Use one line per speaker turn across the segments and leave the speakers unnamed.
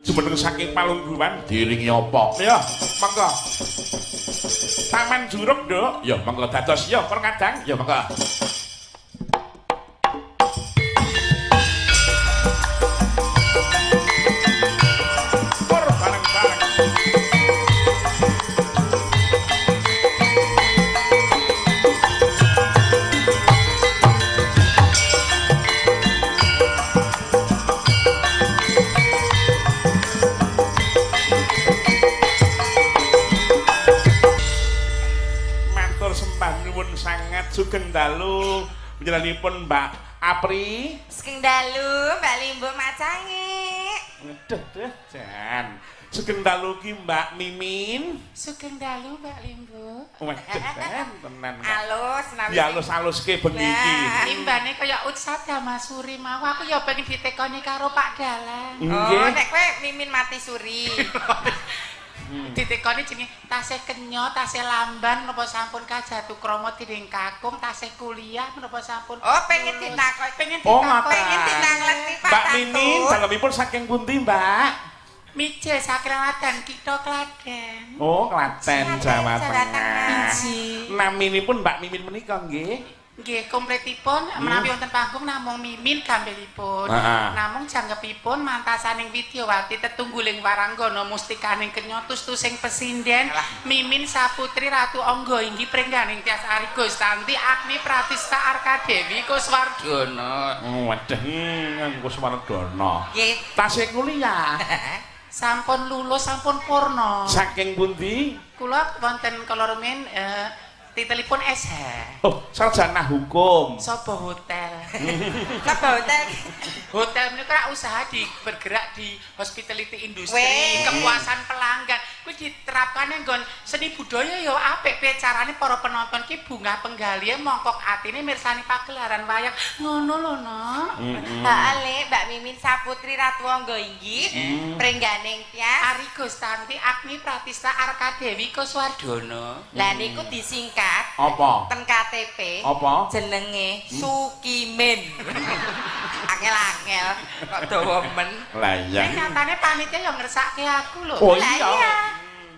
jumeneng saking Palungguwan
diringi apa?
ya monggo Taman Juruk Nduk ya monggo dados ya Pur Kadang
Ya monggo.
Pur bareng-bareng matur sembah nuwun sangat sugeng dalu panjenenganipun Mbak Apri
Sugeng dalu Mbak Limbo macange.
Waduh, Jan. Sugeng dalu ki Mbak Mimin.
Sugeng dalu Mbak Limbo.
Waduh, Jan, tenan. Mbak.
Alus nami.
Ya alus-aluske bengi iki.
Timbane kaya Utsat Damasuri mau aku ya pengen ditekoni karo Pak Dalang.
Oh,
Nggih.
nek kowe Mimin mati suri.
Ditekoni jenenge tasih kenyo, tasih lamban menapa sampun kajatu krama dening kakung, tasih kuliah menapa sampun.
Oh, pengen ditakoki.
pengen
Oh,
ditakoni.
Pengen dinangleti Pak
Mbak
Tatu.
Mimin, dalemipun saking pundi, Mbak?
Mije sakralatan kita Klaten.
Oh, Klaten, Jawa Tengah.
Biji.
Naminipun Mbak Mimin menika nggih.
Nggih, kompletipun menawi wonten panggung namung Mimin gambelipun. Namung janggepipun mantasaning Widyawati tetungguling waranggana mustikaning kenyotus tusing pesinden Mimin Saputri Ratu Angga inggih pringganing Tias Ari Gustanti Agni Pratista Arkadewi Kuswardana.
Waduh, Kuswardana.
Nggih.
Tasih kuliah.
Sampun lulus sampun purna.
Saking pundi?
Kula wonten kala rumiyin titelipun SH.
Oh, sarjana hukum.
Sopo hotel.
Sapa hotel?
Hotel menika usaha bergerak di hospitality industry,
Weh.
kepuasan pelanggan. Kuwi diterapkan nggon seni budaya ya apik piye carane para penonton ki bunga penggali mongkok atine mirsani pagelaran wayang. Ngono lho, Nok.
Ale Mbak Mimin Saputri Ratu Angga inggih pringganing Tias.
Ari Gustanti Agni Pratista Arkadewi Kuswardana.
Lah niku disingkat
Apa?
ten KTP.
Apa?
Jenenge Sukimin. Angel-angel kok dawa men.
Lah iya.
Nek nyatane panitia ya ngersake aku lho.
Oh
Lah
iya.
iya.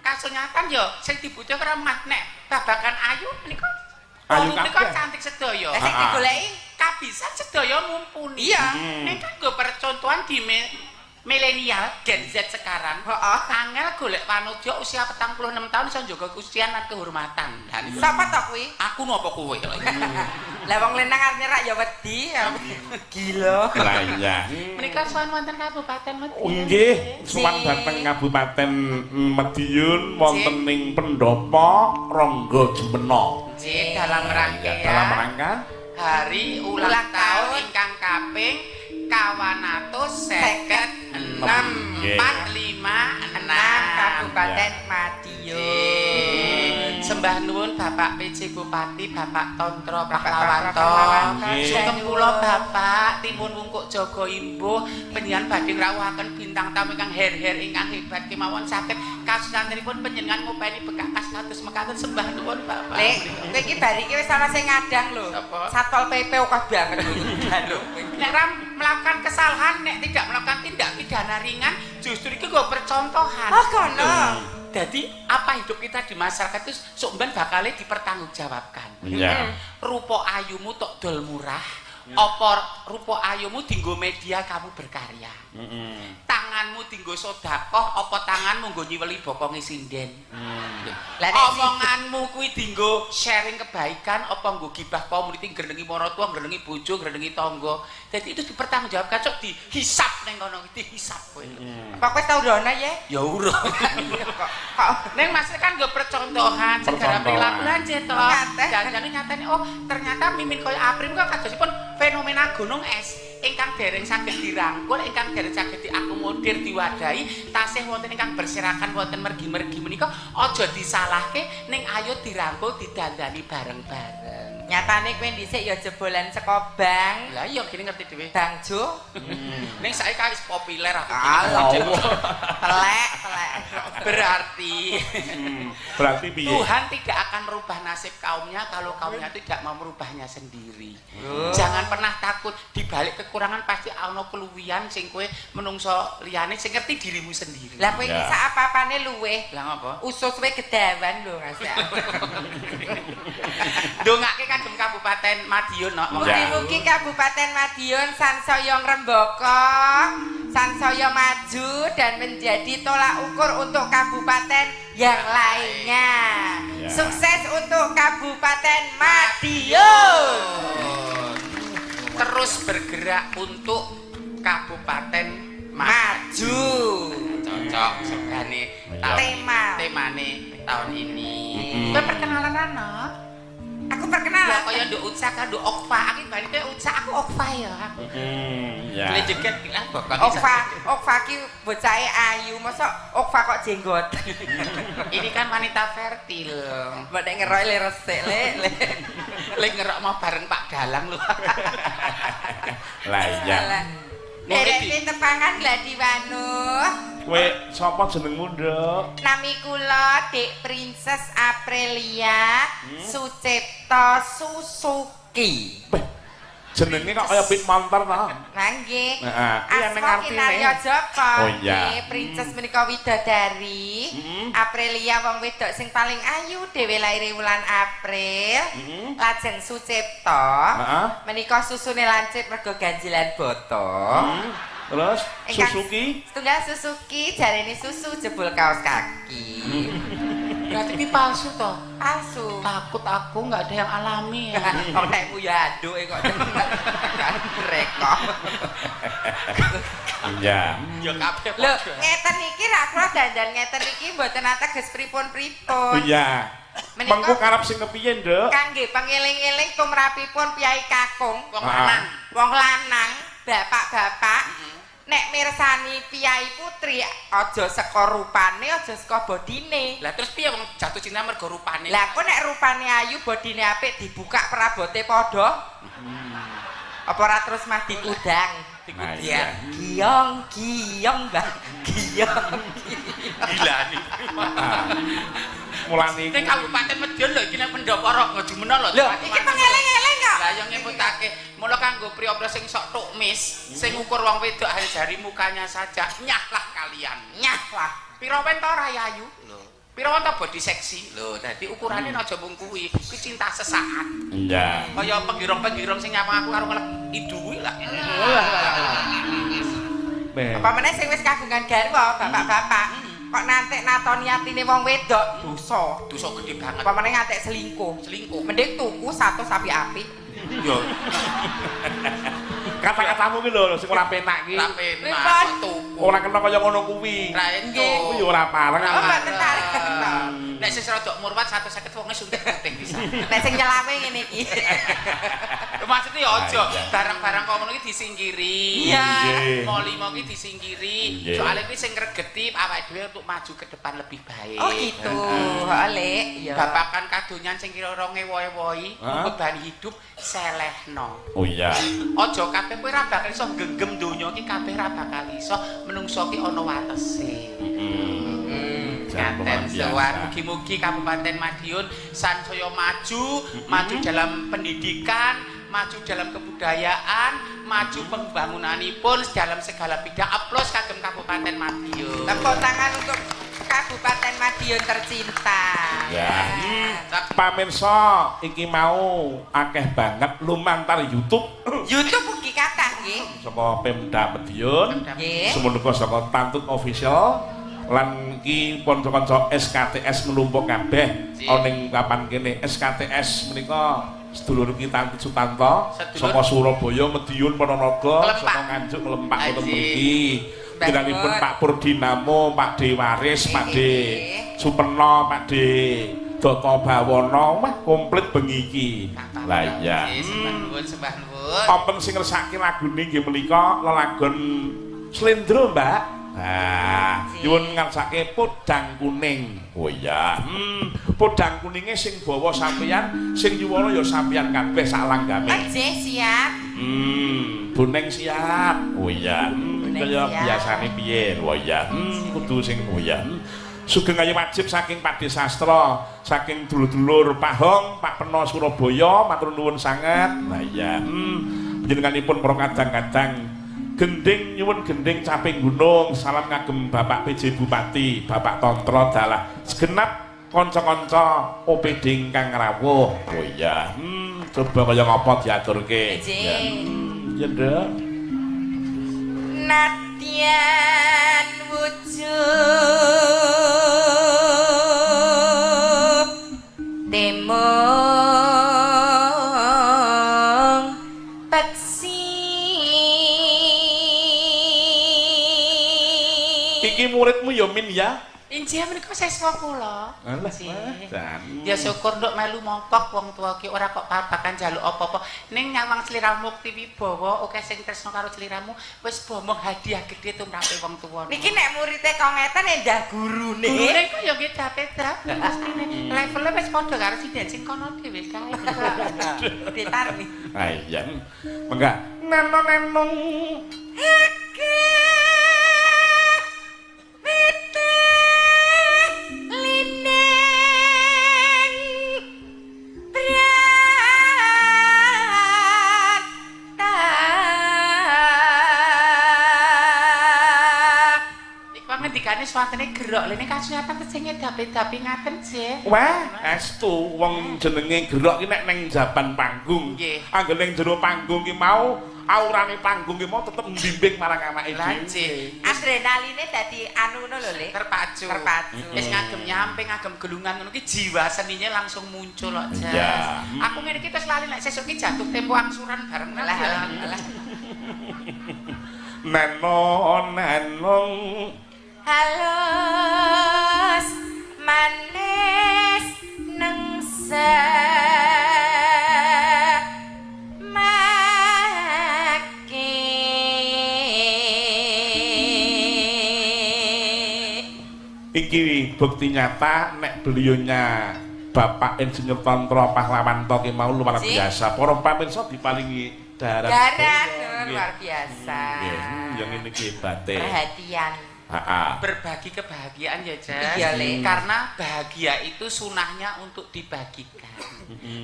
Kasunyatan ya sing dibutuh keramat nek babakan ayu menika
Ayu
menika
kabeh.
cantik sedaya.
Lah sing digoleki
Kabisan sedaya mumpuni.
Iya.
Nek kan nggo percontohan di milenial Gen Z sekarang.
Heeh.
Angel golek wanodya usia 46 tahun iso njaga kesucian lan kehormatan. Dan
Sapa to kuwi?
aku napa kowe?
Lah wong lenang arep nyerak ya wedi. Gila.
Lah iya.
Menika sowan wonten Kabupaten Madiun.
Nggih, suwan dhateng Kabupaten Madiun wonten ing Pendopo Ronggo Jumena.
Nggih, dalam rangka
Dalam rangka
hari ulang
Ulang
tahun
tahun
ingkang kaping 256
Nggih.
456
Kabupaten Madiun.
Sembah nuwun Bapak PJ Bupati, Bapak Tontro
Pahlawanto.
Pahlawanto.
Nggih.
Sugeng kula Bapak timun wungkuk jaga imbuh panjenengan badhe ngrawuhaken bintang tamu ingkang her-her ingkang hebat kemawon saged kasunanipun panjenengan ngopeni bekakas kados mekaten sembah nuwun Bapak.
Lek, kowe iki bar iki wis ana sing ngadang lho.
Sapa?
Satpol PP akeh banget lho.
Nek ram melakukan kesalahan, nek tidak melakukan tindak pidana ringan, justru itu gue percontohan.
Oh, kono.
Jadi apa hidup kita di masyarakat itu sumben bakalnya dipertanggungjawabkan.
Iya.
Rupa ayumu tok dol murah, apa rupa ayumu dinggo media kamu berkarya. Tanganmu dinggo sedekah, apa tanganmu nggo nyiweli bokonge sinden.
Lah nek
Omonganmu kuwi dinggo sharing kebaikan, apa nggo gibah community, ngrenengi maratuwa, ngrenengi bojo, ngrenengi tangga. Dadi itu dipertanggungjawabkan, cok dihisap ning kono, dihisap kowe.
Pak wis tau rono ya?
Ya urung.
Kok
Neng Mas kan nggo percontohan segala
Percontohan.
perilaku lanjut to.
Nyata.
Jangan nyatane oh ternyata Mimin koyo Aprim kok kadosipun fenomena gunung es ingkang dereng saged dirangkul, ingkang dereng saged diakomodir, diwadahi, tasih wonten ingkang berserakan wonten mergi-mergi menika aja disalahke ning ayo dirangkul didandani bareng-bareng.
nyatane kowe dhisik ya jebolan saka Bang
Lah iya gini ngerti dhewe.
Bangjo.
Ning saiki wis populer aku.
Allah. Telek.
Berarti piye?
Tuhan tidak akan merubah nasib kaumnya kalau kaumnya tidak mau merubahnya sendiri. Jangan pernah takut, di balik kekurangan pasti ana keluwihan sing kowe menungso liyane sing ngerti dirimu sendiri.
Lah kowe iki sak apa-apane luweh.
Lah ngapa?
Usus kowe gedawan lho, Mas.
Ndongake kagem Kabupaten Madiun no.
Mugi-mugi Kabupaten Madiun sansaya ngrembaka, sansaya maju dan menjadi tolak ukur untuk kabupaten yang lainnya. Sukses untuk Kabupaten Madiun.
Terus bergerak untuk Kabupaten
Maju.
Cocok segane temane tahun ini. Kowe perkenalan anak.
Aku perkenalan.
Kaya nduk Utsa kan nduk Okfa. Aku bali kowe Utsa aku Okfa ya.
Ya.
Boleh jeget bilang bokong.
Okfa ki bocahe ayu, mosok Okfa kok jenggot.
Ini kan wanita fertil.
Mbak nek ngerok le resik le.
Le ngerok mau bareng Pak Dalang lho.
Lah iya.
Derek tepangan Gladi Wanuh.
Kowe sapa jenengmu, Nduk?
Nami kula Dik Princess Aprilia Sucipto Susuki.
Jenenge kok kaya pit montor ta?
Lah nggih.
Heeh.
Asma Kinarya Joko.
Oh iya.
Princess menika widodari. Aprilia wong wedok sing paling ayu dhewe lair wulan April. Lajeng Sucipto. Menika susune lancip mergo ganjilan boto.
Terus Suzuki?
Setunggal Suzuki jarene susu jebul kaos kaki.
Berarti ini palsu toh?
Palsu.
Takut aku nggak ada yang alami ya.
Kok nekmu ya aduke kok kan reko.
Iya.
Ya kabeh.
Lho, ngeten iki ra kula dandan ngeten iki mboten ateges pripun-pripun.
Iya. Mengko karep sing kepiye, Nduk?
Kangge pangeling-eling tumrapipun piyai kakung
Wong lanang.
Wong lanang, bapak-bapak. Nek mirsani piyai putri aja saka rupane aja saka bodine.
Lah terus piye wong jatuh cinta mergo rupane?
Lah kok nek rupane ayu bodine apik dibuka perabote padha. Apa ora terus mah dikudang?
Nah, iya.
Giong, Mbak. Giong.
Gila nih.
Mulane
Ning Kabupaten Madiun lho iki nek Pendoporo ngejumena lho.
Lho, iki pengeling-eling kok.
Lah yo nyebutake mula kanggo priya sing sok tukmis, sing ukur wong wedok hal jari mukanya saja. Nyahlah kalian.
Nyahlah.
Pira wen to rayayu? Lho. Pira wen to body seksi? Lho, dadi ukurane aja mung kuwi. Kuwi cinta sesaat.
Iya.
Kaya penggirong-penggirong sing nyapa aku karo ngelek iduwi lah.
Apa meneh sing wis kagungan garwa, bapak-bapak. Kok nantek natoni atine wong wedok dosa.
Dosa gede banget.
Apa meneh ngantek selingkuh. Mending tuku satu sapi apik.
Yo.
Kata-katamu ki lho sing ora penak ki.
Ora penak tuku.
Ora kena kaya ngono kuwi.
Lah itu.
Kuwi yo ora pareng.
Oh, mboten pareng.
Nek sing rodok murwat 150 wonge suntik putih bisa.
Nek sing nyelawe ngene iki.
Maksudnya aja barang-barang kono iki disingkiri.
Iya.
Mau ki disingkiri. Soalnya kuwi sing ngregeti awake dhewe untuk maju ke depan lebih baik.
Oh gitu. Lek, ya.
Bapakan kadonyan sing kira 2000-wohi beban hidup selehno.
Oh iya.
Aja kabeh kowe ra bakal iso genggem donya iki kabeh ra bakal iso menungso ki ana watese. Ngaten sowan mugi-mugi Kabupaten Madiun sansaya maju, maju dalam pendidikan, maju dalam kebudayaan, maju pembangunanipun dalam segala bidang. Aplaus kagem Kabupaten Madiun.
Tepuk tangan untuk Kabupaten Madiun tercinta.
Ya. Pamirsa, iki mau akeh banget lumantar YouTube.
YouTube ugi kathah nggih.
Saka Pemda Madiun.
Nggih.
Semono saka Tantut Official. Lan iki kanca-kanca SKTS menumpuk kabeh ning kapan kene SKTS menika sedulur kita Tantut Sutanto saka Surabaya Madiun Ponorogo saka Nganjuk Lempak ngoten mriki dinamipun Pak Purdinamo Pak Dewaris Pak De Superno Pak De Data Bawana wah komplit bengi iki lah iya
sembah nuwun
wonten sing ngersake lagune nggih menika lelagon Slendro Mbak. Nah, nyuwun ngarsake podang kuning. Oh iya. Podang kuninge sing bawa sampeyan, sing nyuwara ya sampeyan kabeh sak langgame.
Nggih, siap.
Buneng siap. Oh iya. Kaya biasane piye? Oh iya. Kudu sing oh iya. Sugeng Ayu wajib saking Pakde Sastra, saking dulur-dulur Pak Hong, Pak Peno Surabaya, matur nuwun sanget. Lah iya, panjenenganipun para kadang-kadang gending nyuwun gending caping gunung, salam ngagem Bapak PJ Bupati, Bapak Tontra dalah segenap kanca-kanca OPD ingkang rawuh. Oh iya, coba kaya ngapa diaturke. Ya nduk.
Nadyan wujud temung peksi.
Iki muridmu ya Min ya?
Injih menika siswa kula.
Alah,
ya syukur nduk melu mongkok wong tuwa ki ora kok babakan njaluk apa-apa. Ning nyawang sliramu Mukti Wibawa oke sing tresna karo sliramu wis bomong hadiah gedhe tumrape wong tuwa.
Niki nek murite kok ngeten endah gurune.
Gurune kok ya nggih dapet-dap mestine. Level wis padha karo siden sing kono dhewe kae.
Ditarni.
Ah iya. Mengga nenong
ngendikane swantene gerok lene kasunyatan sing dape-dape ngaten jeh.
Wah, estu wong jenenge gerok ki nek ning jaban panggung. Angger ning jero panggung ki mau aurane panggung ki mau tetep mbimbing marang anake
dhewe.
Adrenaline dadi anu ngono lho, Le.
Terpacu. Wis ngagem nyampe ngagem gelungan ngono ki jiwa seninya langsung muncul kok, Jas. Aku ngene iki terus lali nek sesuk ki jatuh tempo angsuran bareng lah.
Nenong
halus manis nengsa
iki bukti nyata nek beliaunya Bapak Insinyur Tontra Pahlawan Toki mau luar biasa. Para pamirsa diparingi darat
luar biasa.
Yang ini hebate.
Perhatian.
Berbagi kebahagiaan ya, Jas.
Karena
bahagia itu sunahnya untuk dibagikan.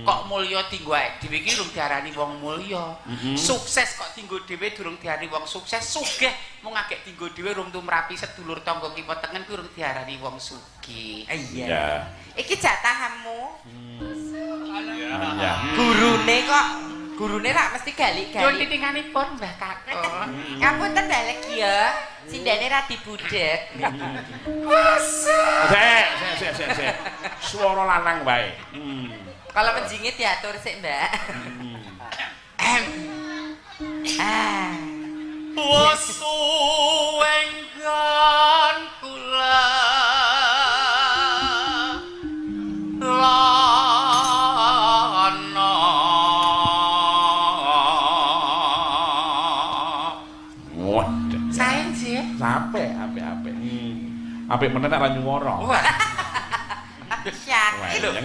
Kok mulya tinggo awake dhewe iki durung diarani wong mulya. Sukses kok tinggo dhewe durung diarani wong sukses. Sugih mung agek tinggo dhewe urung tumrapi sedulur tangga kiwa tengen durung diarani wong sugih.
Iya. Iki jatahmu.
Iya.
Gurune rak mesti gali-gali.
Yo titinganipun Mbah Kakon.
Ngapunten dalek ya. Sindene ra dibudhek.
Sik. Swara lanang wae.
Kalau menjingit diatur sik, Mbak.
Wasu enggan kula
Apik meneh nek ra nyuwara.
Yakin lho.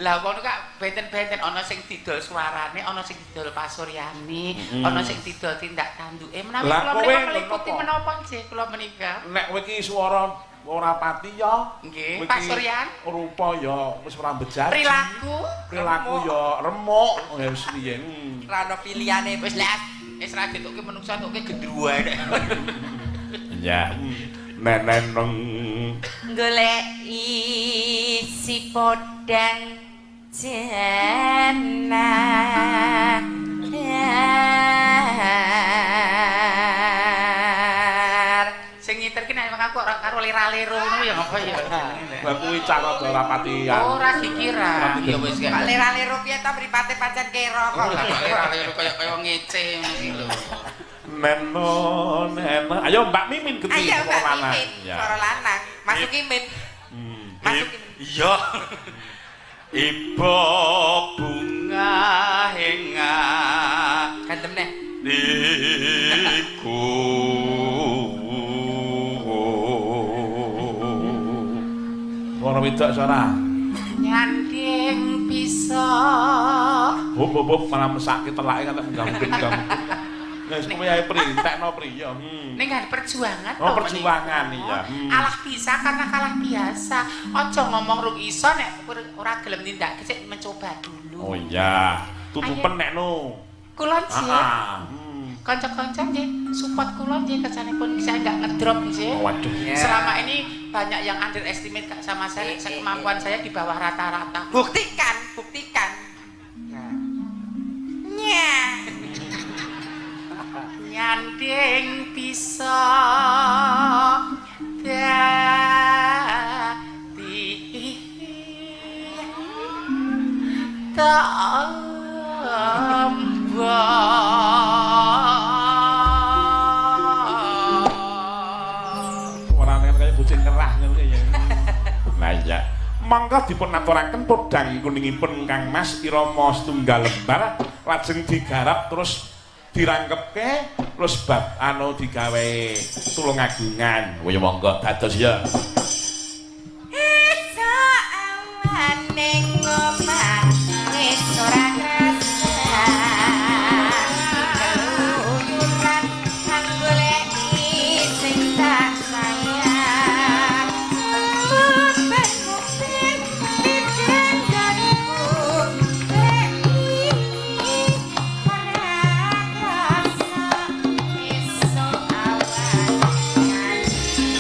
Lah ngono kak benten-benten ana sing didol suarane, ana sing didol pasuryane, ana sing didol tindak tanduke. Menawi kula meliputi menapa nggih kula menika.
Nek kowe iki swara ora pati ya.
Nggih, pasuryan.
Rupa ya wis ora bejat.
Perilaku
ya remuk. Wis piye.
Ra ono pilihane
wis lek wis ra getuke menungsa tuke gendruwo.
Ya. Neneng
golek isi podang jenah sing ngiterke nek aku ora karo lera-lero ngono ya apa ya
Lah kuwi cara ora pati
ora dikira ya wis
kok lera-lero piye ta mripate pancen kira kok
lera-lero kaya ngece ngono lho
Neno. Ayo Mbak Mimin genti
suara lanang. Suara lanang. Masuki Min. Masuki.
Iya. Ibu bunga henga.
Kantem neh.
Iku.
Suara wedok suara.
Nyanding bisa.
Hop malah mesake telake kate menggamping-gamping. Wis kowe ae printekno priya.
Ning kan perjuangan
Oh, perjuangan iya.
Kalah bisa karena kalah biasa. Aja ngomong rung iso nek ora gelem nindak sik mencoba dulu.
Oh iya, tutupen nek no.
Kula nggih. Kanca-kanca nggih, support kula nggih kersanipun saya enggak ngedrop nggih.
Waduh.
Selama ini banyak yang underestimate sama saya, kemampuan saya di bawah rata-rata.
Buktikan. Nya.
Nyanding bisa dadi
Mangga dipun aturaken podang kuningipun Kang Mas irama setunggal lembar lajeng digarap terus dirangkepke terus bab digawe tulungagungan. Oh ya monggo dados ya.
Esok awan ning omah wis ora krasa. Keluyuran kang goleki sing tak sayang. Ben didengganku ora krasa. Esok awan nyanyi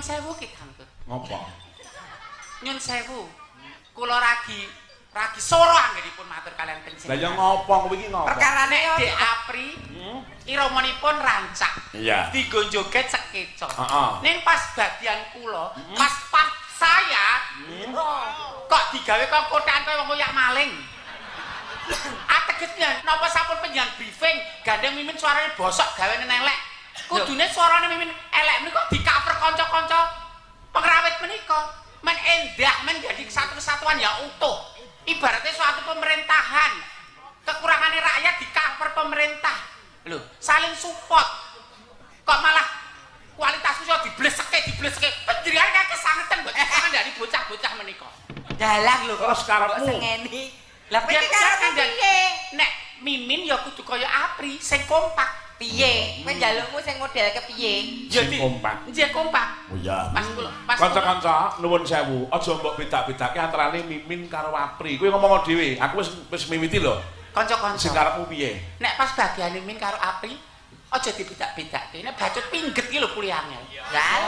nyun sewu ki Kanggo.
Ngopo?
Nyun sewu. Kula ragi soro anggenipun matur kalian
Lah
panjenengan.
ya ngopo kuwi iki ngopo?
Perkarane Dek Apri iramanipun rancak.
Iya.
Digo joget sekeca.
Heeh.
Ning pas bagian kula, pas saya kok digawe kok kotaan kaya wong koyak maling. Ategesnya napa sampun penjenengan briefing gandeng mimin suarane bosok gawene elek. Kudune suarane mimin elek menika di-cover kanca-kanca pengrawit menika. Men endah menjadi satu kesatuan yang utuh. Ibaratnya suatu pemerintahan. Kekurangannya rakyat di-cover pemerintah. Loh, saling support. Kok malah kualitasku iso dibleseke. Penjenengan kakek sangetan mbok dari bocah-bocah menika.
Dalah lho
Terus karepmu.
sengeni. Lah piye karepmu piye?
Nek mimin ya kudu kaya Apri sing kompak.
Piye? Kowe njalukmu sing model kepiye?
Sing kompak.
Nggih kompak.
Oh iya.
Pas
Kanca-kanca nuwun sewu, aja mbok bedak-bedake antarane Mimin karo Apri. Kowe ngomong dhewe, aku wis miwiti lho.
kanca-kanca.
Sing karepmu piye?
Nek pas bagian mimin karo Apri, aja dibedak-bedake. Nek bacut pingget iki lho kuliah angel.
Lah.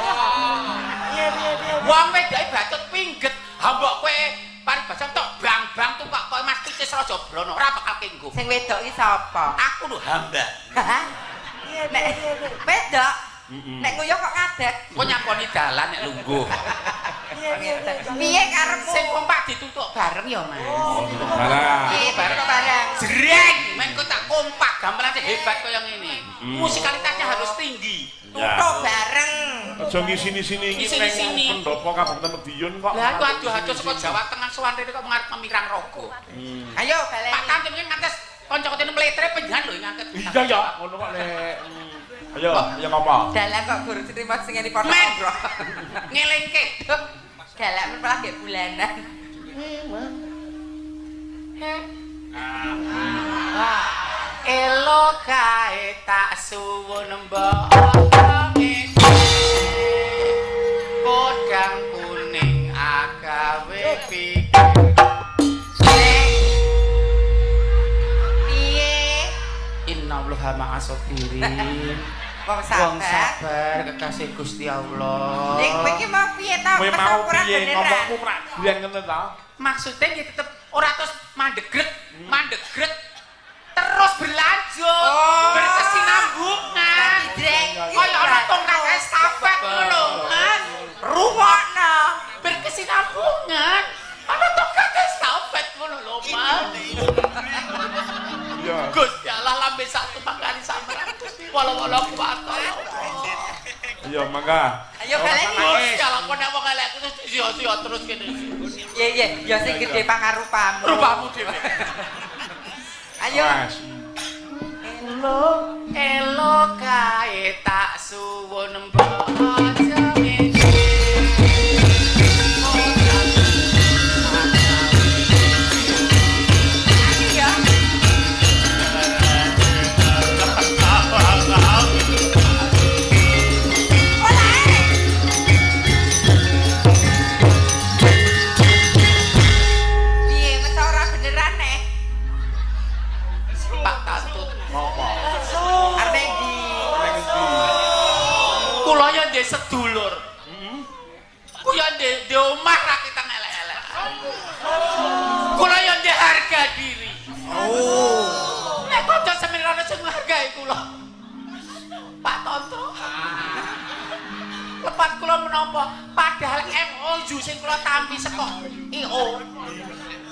Wong wedoke bacut pingget, hambok kowe paribasan tok bang-bang tuh kok Mas Titis Raja Brana ora bakal kenggo.
Sing wedok iki sapa?
Aku lho hamba.
Nek wedok nek nguyuh kok ngadeg.
Kok nyaponi dalan nek lungguh.
Piye karepmu?
Sing kompak ditutuk bareng ya, Mas.
Barang.
Piye bareng bareng?
Jreng, men kok tak kompak gamelan hebat kaya ngene. Musikalitasnya harus tinggi.
Tutuk bareng.
Aja ngisini-sini iki
Ngisini-sini.
nang pendopo Kabupaten Madiun kok.
Lah aku aduh-aduh saka Jawa Tengah sowan rene kok ngarep pemirang rogo.
Ayo baleni.
Pak Kantin iki ngantes kanca-kancane mletre penjenengan lho ngangket.
Iya ya, ngono kok Lek. Ayo, ya ngapa?
Dalan kok guru cerita sing ngene foto
Men.
bro.
Ngelingke.
Dalan malah ge bulanan.
Elo kae tak suwun mbok podang kuning agawe pikir.
Piye?
Innallaha ma'as-sabirin.
Wong
Wong
sabar.
sabar kekasih Gusti Allah.
Ning kowe iki mau piye ta?
Kowe mau piye ngomongmu prak biyen ngene ta?
Maksudnya ya tetep ora terus mandegret terus berlanjut berkesinambungan kaya ana tongkat estafet ngono kan
Rungokno.
berkesinambungan ana tongkat estafet ngono lho Mas
Iya.
Gusti Allah lambe satu mangkani sampeyan wala-wala kuwata
Iya, mangga.
Ayo baleni.
Gusti Allah kok nek wong elek terus sia-sia terus kene
Iya, ya sing gedhe pangarupamu.
rupamu dhewe
Ayo.
Mas.
Elo kae tak suwun mbok aja sedulur. Ku yo ndek omah ra kita elek-elek. Kula yo ndek harga diri. Oh. Nek kanca semirane sing menghargai kula. Pak Tonto. Lepat kula menapa padahal MOU sing kula tampi saka IO.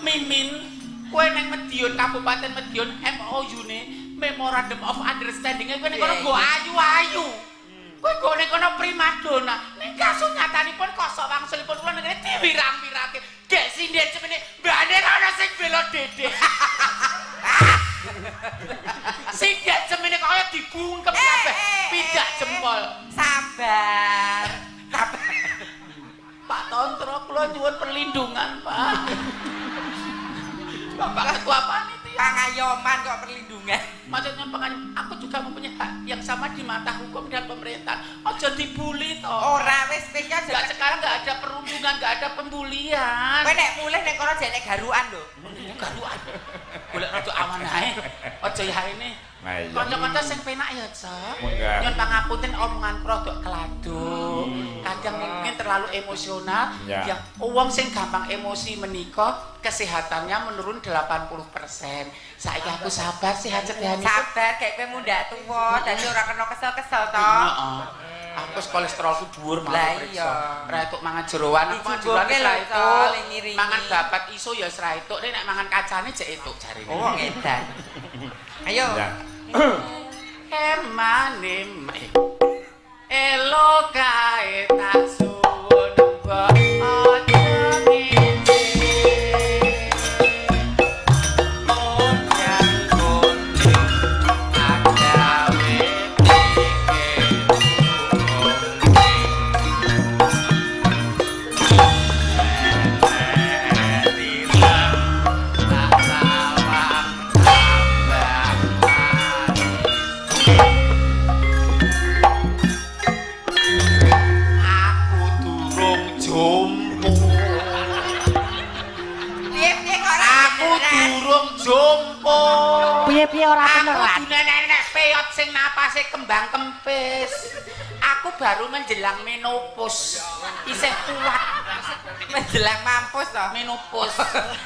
Mimin kowe nang Madiun Kabupaten Madiun MOU-ne Memorandum of Understanding kowe nek kono go ayu-ayu. Kowe gone kono primadona. Ning kasus nyatanipun kosok wangsulipun kula negeri diwirang-wirake. Gek sinden semene mbane ana sing bela Dede. Sing gek semene kaya dibungkem kabeh pidak jempol.
Sabar.
Pak Tontro kula nyuwun perlindungan, Pak. Bapak Ketua Panitia.
Pangayoman kok perlindungan.
Maksudnya pengayoman, aku juga mempunyai hak yang sama di mata hukum dan pemerintah. Aja dibully toh.
Ora wis PK aja.
Sekarang enggak ada perundungan, enggak ada pembulian.
Kowe nek mulih nek kono jane garukan lho.
Garukan. Golek rada awan ae. Aja ya ini
Nah iya.
Kanca-kanca sing penak ya, Cok. Nyuwun pangapunten omongan rodok keladuk. Kadang mungkin terlalu emosional. Yang wong sing gampang emosi menika kesehatannya menurun 80%. Saiki aku sabar sehat sedihane.
Sabar kayak kowe mundak tuwa, dadi ora kena kesel-kesel to.
Aku kolesterolku dhuwur malah periksa. Ora entuk mangan jeroan,
mangan jeroan itu
mangan babat iso ya ora entuk, nek mangan kacane jek entuk jarine.
Oh, edan. Ayo.
Emane elo kae tak suwun mbok aja ngene. Monjang kondi agawe
piye ora beneran.
Aku nenek peyot sing napase kembang kempis. Aku baru menjelang menopause. Isih kuat.
Menjelang mampus to.
Menopause.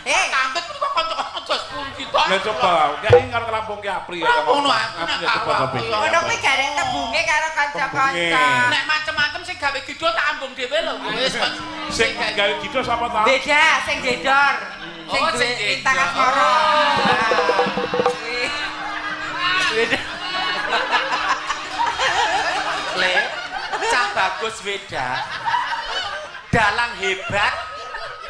Kantut kok kanca-kanca pundi to.
Lah coba, kaya karo ngelampung ki Apri ya.
Ngono aku nek
ngono kuwi garek tembunge karo kanca-kanca.
Nek macem-macem sing gawe gidol tak ambung dhewe lho. Wis
sing gawe gidol sapa ta?
Beda, sing gedor. Sing duwe intang asmara.
Beda. Le, Cah Bagus beda. Dalang hebat,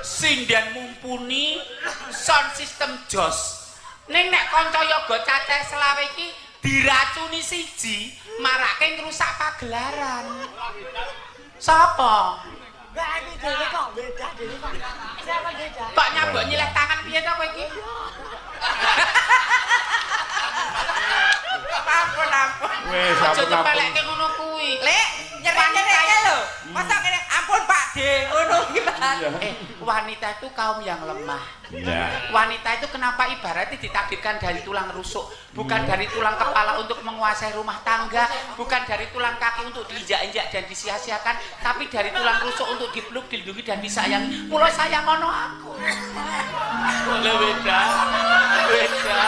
sindian mumpuni, sound system jos. Ning nek kanca yoga cacah selawe iki diracuni siji, marake ngrusak pagelaran. Sapa?
Mbak iki dhewe kok beda dhewe kok. Siapa beda?
Kok nyabuk nyileh tangan piye to kowe iki?
Ampun ampun.
Wis ampun ampun.
Peleke ngono kuwi.
Lek, nyerek-nyerek lho. Masa ngene ampun Pak De, ngono gimana?
Wanita itu kaum yang lemah.
Iya.
Wanita itu kenapa ibaratnya ditakdirkan dari tulang rusuk, bukan dari tulang kepala untuk menguasai rumah tangga, bukan dari tulang kaki untuk diinjak-injak dan disia-siakan, tapi dari tulang rusuk untuk dipeluk, dilindungi dan disayangi. Mulai sayang ngono aku. Boleh beda. Beda.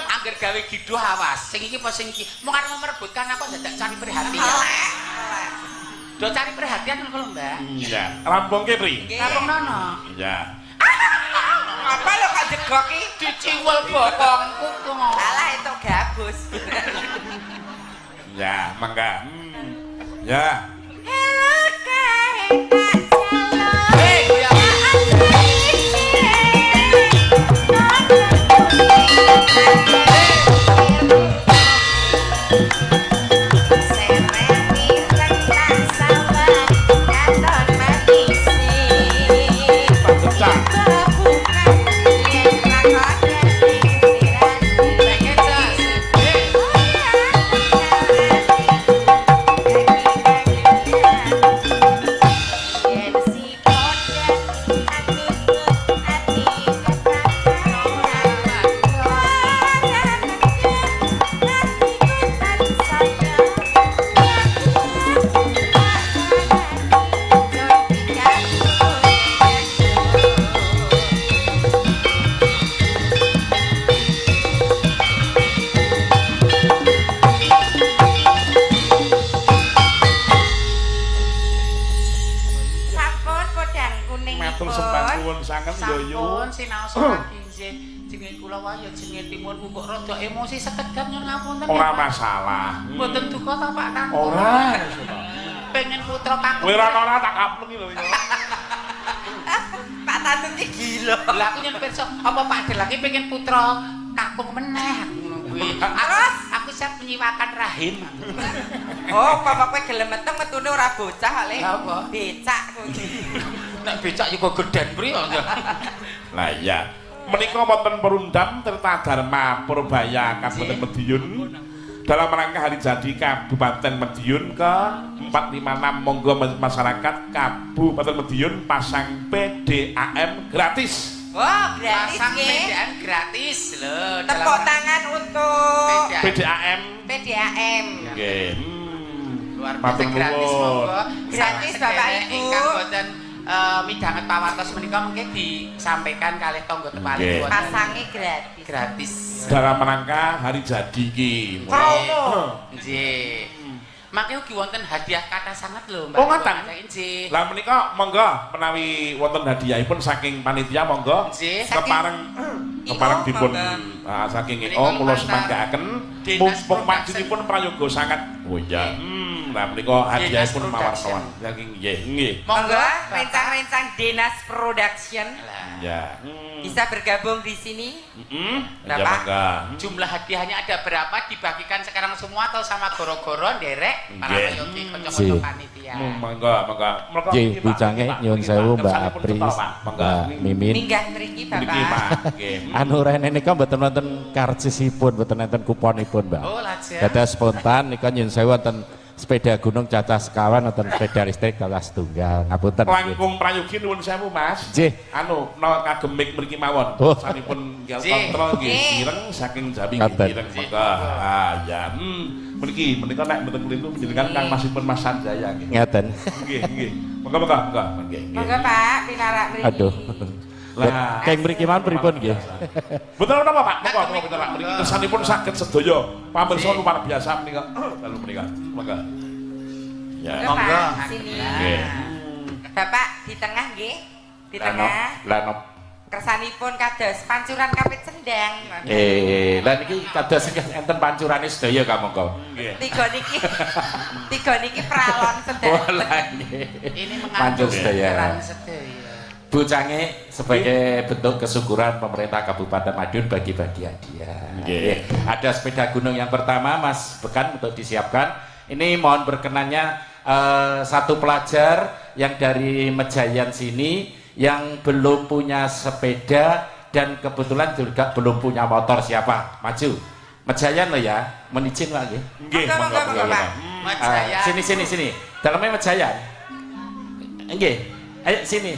Angger gawe gido awas. Sing iki apa sing iki? Mung arep merebutkan apa dadak cari perhatian. Do cari perhatian lho, Mbak.
Iya. Rampungke Pri.
Rampung nono.
Iya.
Apa lo kok jegok iki?
Diciwel bokongku kok.
Salah itu gabus.
Ya, mangga. Ya.
Hello kae tak jalan.
Hei, ya. Emosi sekedar nyuwun ngapunten.
Ora masalah.
Mboten duka ta Pak Tanto.
Ora.
Pengen putra kakung.
Kowe ora tak kaplengi lho.
Pak Tanto iki gila.
Lah aku nyuwun pirsa, apa Pak Del lagi pengen putra kakung meneh ngono kuwi.
Terus
aku siap menyiwakan rahim.
Oh, bapak kowe gelem meteng metune ora bocah kok, Le.
Apa?
Becak kowe.
Nek becak yo kok gedhen pri kok.
Lah iya. Menika wonten perundang Tirta Dharma Purbaya Kabupaten Madiun dalam rangka hari jadi Kabupaten Madiun ke 456. Monggo masyarakat Kabupaten Madiun pasang PDAM gratis.
Oh, gratis
pasang
nggih.
PDAM gratis lho.
Tepuk tangan untuk
PDAM.
PDAM.
Nggih.
Luar biasa gratis monggo.
Gratis Bapak Ibu.
Ingkang boten midhanget pawartos menika mungkin disampaikan kalih tangga tepalih wonten.
Pasange gratis.
Gratis.
Dalam rangka hari jadi iki.
Promo.
Nggih. Mangke ugi wonten hadiah kata sangat lho Mbak.
Oh, ngoten.
Nggih.
Lah menika monggo menawi wonten hadiahipun saking panitia monggo
Nggih.
kepareng dipun saking kula semanggaken mumpung panjenenganipun prayoga sangat. Oh iya. Lah menika hadiahipun mawar-mawar saking nggih.
Monggo rencang-rencang Dinas Production.
Ya.
Bisa bergabung di sini.
Ya monggo.
Jumlah hadiahnya ada berapa dibagikan sekarang semua atau sama goro-goro nderek para yogi kanca-kanca panitia.
Monggo.
Nggih, bujange nyuwun sewu Mbak Apri, Mbak Mimin.
Minggah mriki Bapak.
Anu rene nika mboten wonten karcisipun, mboten wonten kuponipun, Mbak.
Oh, lajeng.
Dados spontan nika nyuwun sewu wonten sepeda gunung cacah sekawan wonten sepeda listrik cacah setunggal. Ngapunten.
Langkung prayogi nuwun sewu Mas.
Nggih.
Anu kagem mik mriki mawon. Sanipun nggal kontrol nggih ireng saking Jambi ireng monggo. Ah ya. Mriki menika nek mboten keliru panjenengan Kang Masipun Mas Sanjaya nggih.
Ngeten.
Nggih. Monggo nggih.
Monggo Pak, pinarak mriki.
Aduh. Lah, keng mriki mawon pripun nggih?
Betul napa Pak? Monggo pinarak mriki kersanipun saged sedaya pamirsa luar biasa menika. Lalu menika. Monggo. Ya.
Monggo. Sini.
Nggih.
Bapak di tengah nggih. Di tengah.
Lah nop.
Kersanipun kados pancuran kapit sendang.
Lah niki kados enten pancurane sedaya ka monggo.
Nggih.
Tiga niki pralon sendang.
Walah nggih.
Ini
Pancur
mengandung
sedaya.
sedaya.
Bu Cange sebagai bentuk kesyukuran pemerintah Kabupaten Madiun bagi-bagi hadiah.
Nggih.
Ada sepeda gunung yang pertama Mas Bekan untuk disiapkan. Ini mohon berkenannya satu pelajar yang dari Mejayan sini yang belum punya sepeda dan kebetulan juga belum punya motor. Siapa? Maju. Mejayan loh ya. Menicin lagi.
Nggih, monggo.
Mejayan.
Sini. Dalamnya Mejayan. Nggih. Ayo sini,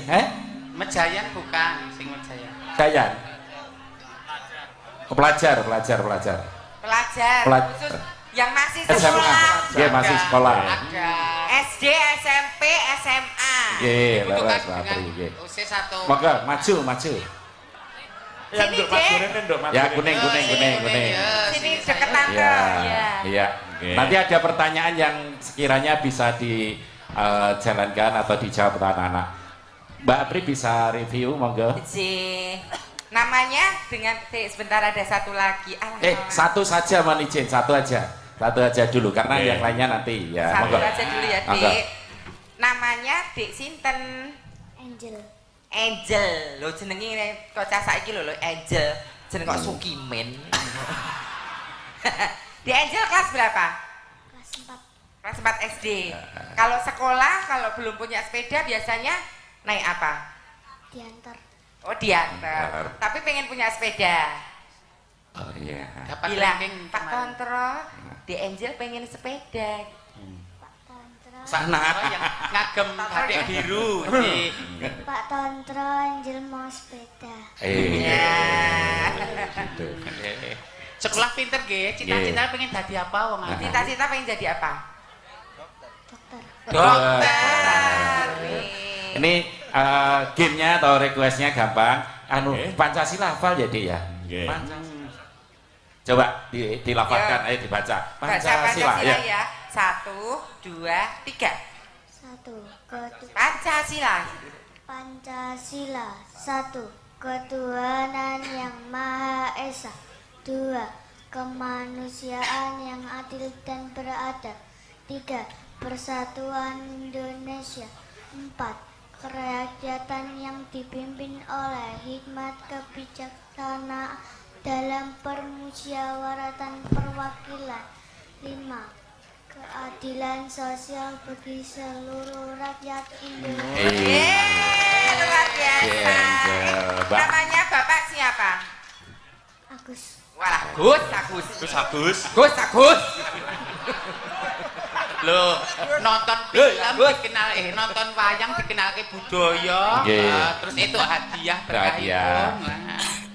Mejayan bukan sing Mejayan.
Jayan. Pelajar.
Khusus yang masih sekolah.
Nggih, masih sekolah.
Ada
SD, SMP, SMA.
Nggih,
dibutuhkan
leres
dengan
Patri nggih.
usia 1.
Monggo maju.
Ya nduk Mas Durene nduk Mas.
Ya kuning.
Sini deketan
Iya.
Iya.
Iya. Nanti ada pertanyaan yang sekiranya bisa dijalankan atau dijawab oleh anak-anak. Mbak Apri bisa review monggo.
Namanya dengan sebentar ada satu lagi.
Satu saja mohon izin, satu aja dulu karena yang lainnya nanti ya.
Satu
Monggo.
aja dulu ya, Dik. Namanya Dik sinten? Angel. Lho jenenge kok cah saiki lho Angel. Jeneng kok Sukimen. Di Angel kelas berapa? Kelas 4 SD. Kalau sekolah, kalau belum punya sepeda biasanya naik apa?
Diantar.
Oh diantar. Tapi pengen punya sepeda.
Oh iya.
Dapat
Bilang,
ranking
Pak
kemarin.
Kontro, di Angel pengen sepeda.
Pak Tontro.
Sana.
Oh, yang ngagem batik biru.
Pak Tontro Angel mau sepeda.
Ya.
Gitu.
Sekolah pinter nggih, cita-cita pengen dadi apa wong Ati?
Cita-cita pengen jadi apa?
Dokter.
Dokter.
Ini gamenya atau requestnya gampang. Pancasila hafal jadi ya. Coba dilafalkan, ayo dibaca.
Pancasila ya. 1, 2, 3.
1.
Pancasila.
Pancasila. 1. Ketuhanan yang Maha Esa. 2. Kemanusiaan yang adil dan beradab. 3. Persatuan Indonesia. 4. Kerakyatan yang dipimpin oleh hikmat kebijaksanaan dalam permusyawaratan perwakilan. 5. Keadilan sosial bagi seluruh rakyat Indonesia.
Luar biasa. Namanya Bapak siapa?
Agus.
Walah, Gus.
Loh, nonton film dikenal nonton wayang dikenalke budaya. Terus itu hadiah berkaitan.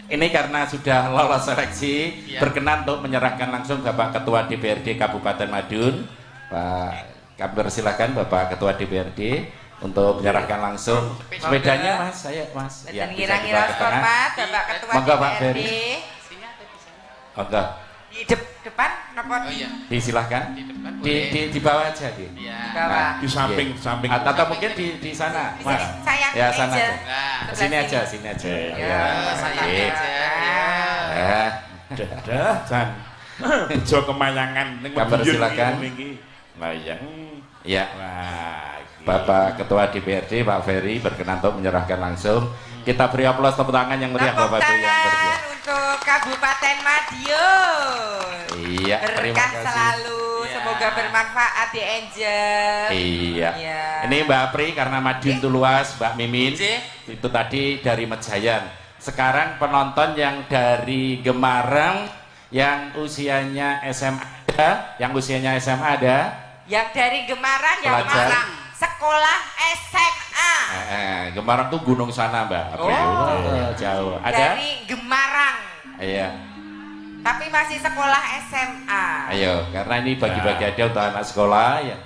Ini karena sudah lolos seleksi, berkenan untuk menyerahkan langsung Bapak Ketua DPRD Kabupaten Madiun. Pak, kami persilakan Bapak Ketua DPRD untuk menyerahkan langsung sepedanya, Mas. Saya, Mas.
Ya, kira-kira hormat Bapak Ketua DPRD.
Monggo.
Di depan napa?
Oh iya.
Disilahkan. Di bawah aja, Di.
Bawah.
Di samping
Atau mungkin di sana, Mas.
Saya
Ya, sana
aja.
aja. Sini aja.
Ya, saya aja.
Dadah, Jan. Jo kemayangan ning
Kabar silakan.
Layang.
Ya.
Wah,
Bapak Ketua DPRD Pak Ferry berkenan untuk menyerahkan langsung. Kita beri aplaus tepuk tangan yang meriah Bapak Ibu yang berbahagia.
Untuk Kabupaten Madiun.
Iya, terima
berkah
kasih.
selalu, semoga bermanfaat di Angel.
Iya.
Iya.
Ini Mbak Apri karena Madiun itu luas, Mbak Mimin. Itu tadi dari Mejayan. Sekarang penonton yang dari Gemarang yang usianya SMA ada,
Yang dari Gemarang, yang
Pelajar.
Malang, sekolah SMA.
Gemarang tuh gunung sana, Mbak. Apri. Jauh. Ada?
Dari Gemarang.
Iya.
Tapi masih sekolah SMA.
Ayo, karena ini bagi-bagi hadiah untuk anak sekolah ya.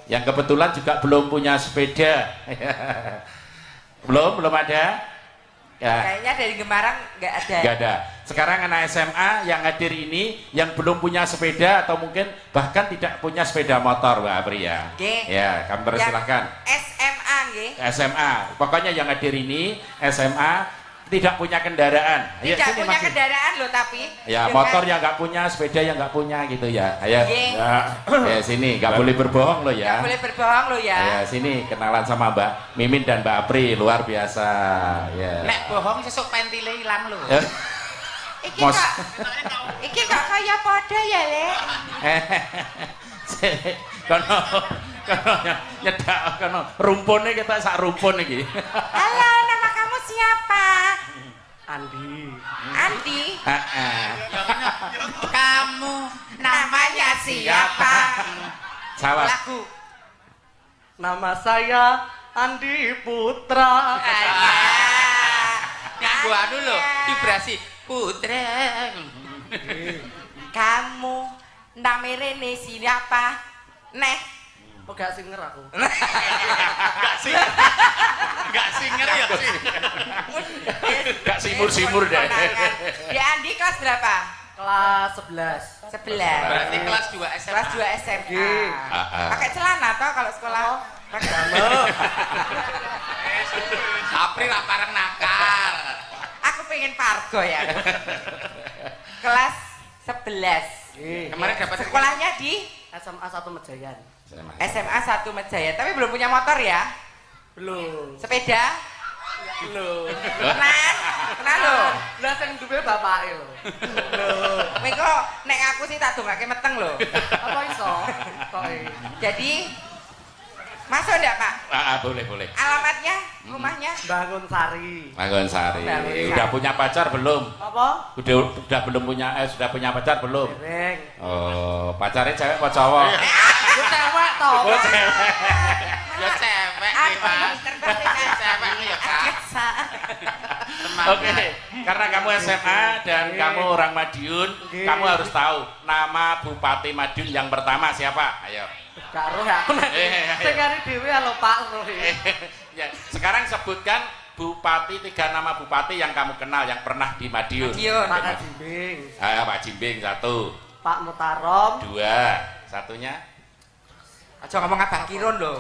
Yang kebetulan juga belum punya sepeda. belum ada. Ya.
Kayaknya dari Gemarang nggak ada.
Nggak ada. Sekarang anak SMA yang hadir ini yang belum punya sepeda atau mungkin bahkan tidak punya sepeda motor, Mbak Apri ya. Ya, kami persilahkan.
SMA, nggih.
SMA. Pokoknya yang hadir ini SMA tidak punya kendaraan. Ayo,
Tidak
sini,
punya
Mas.
kendaraan loh tapi.
Ya,
dengan-
motor yang nggak punya, sepeda yang nggak punya gitu ya. Ayo.
Nggih.
Ya, sini nggak boleh berbohong loh ya.
Nggak boleh berbohong loh ya.
Ya, sini kenalan sama Mbak Mimin dan Mbak Apri, luar biasa. Ya.
Nek bohong sesuk pentile ilang lho.
Iki
Mos.
kok kaya padha ya, Le.
Kono nyedak kono rumpune kita sak rumpun iki.
Halo, nama kamu siapa?
Andi.
Andi.
Kamu
Namanya siapa?
Sawat.
Lagu.
Nama saya Andi Putra.
nganggo anu lho, vibrasi putra.
Kamu namanya Rene siapa? Neh.
Kok gak singer aku?
Gak singer ya sih.
Gak simur-simur deh.
Di Andi kelas berapa?
Kelas 11.
11.
Berarti kelas 2 SMA.
Kelas 2 SMA. Pakai celana toh kalau sekolah? Pakai
April lah bareng nakal.
Aku pengen pargo ya. Kelas 11.
Kemarin dapat
Sekolahnya di
SMA 1 Mejayan.
SMA 1 Mejayan, tapi belum punya motor ya?
Belum.
Sepeda?
Belum.
Kenal lho.
Lah sing duwe bapake lho. Lho.
Kowe kok nek aku sih tak dongake meteng lho.
Apa iso? Koe.
Jadi masuk enggak, Pak?
Boleh.
Alamatnya, rumahnya?
Bangun Sari.
Bangun Sari.
Bangun Sari.
Udah punya pacar belum?
Apa?
Udah belum punya sudah punya pacar belum?
Dereng.
Oh, pacarnya cewek apa cowok?
Lu cewek to.
Oh, cewek.
ya cewek
Aku
nih Mas.
tertarik
Cewek ya Kak.
Oke, karena kamu SMA dan kamu orang Madiun, kamu harus tahu nama Bupati Madiun yang pertama siapa? Ayo.
Gak roh ya. Sing kari dhewe ya lho Pak roh.
Ya, sekarang sebutkan bupati, 3 nama bupati yang kamu kenal yang pernah di Madiun.
Pak Jimbing.
Pak Jimbing 1.
Pak Mutarom.
2. Satunya?
Aja ngomong Abah Kirun lho.